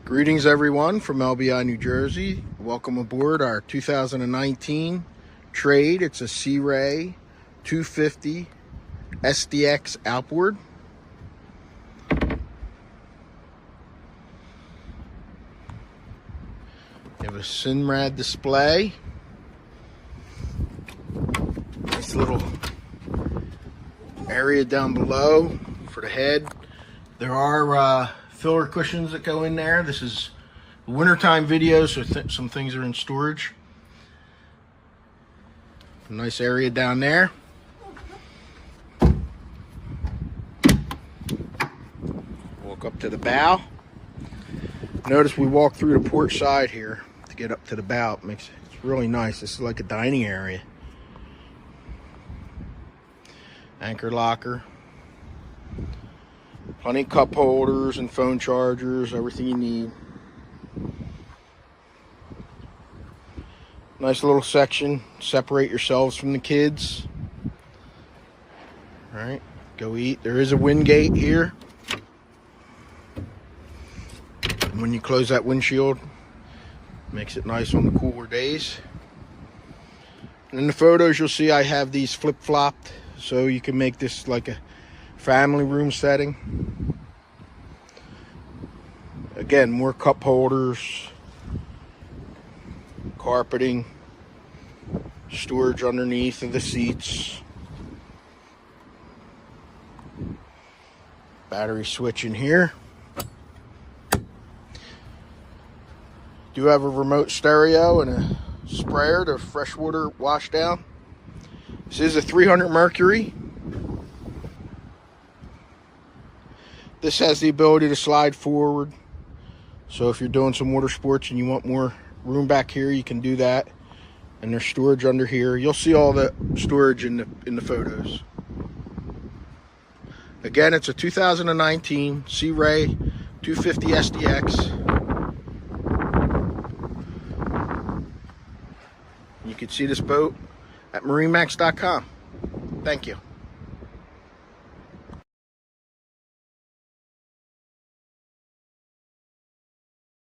Greetings everyone from LBI, New Jersey. Welcome aboard our 2019 trade. It's a Sea Ray 250 SDX Outboard. You have a Simrad display. Nice little area down below for the head. There are filler cushions that go in there. This is a wintertime video, so some things are in storage. A nice area down there. Walk up to the bow. Notice we walk through the port side here to get up to the bow. It's really nice. This is like a dining area. Anchor locker. Plenty of cup holders and phone chargers, everything you need. Nice little section. Separate yourselves from the kids. All right, go eat. There is a wind gate here. And when you close that windshield, makes it nice on the cooler days. And in the photos, you'll see I have these flip-flopped, so you can make this like a family room setting. Again, more cup holders, carpeting, storage underneath of the seats, battery switch in here. Do have a remote stereo and a sprayer to freshwater wash down. This is a 300 Mercury. This has the ability to slide forward. So if you're doing some water sports and you want more room back here, you can do that. And there's storage under here. You'll see all the storage in the photos. Again, it's a 2019 Sea Ray 250 SDX. You can see this boat at MarineMax.com. Thank you.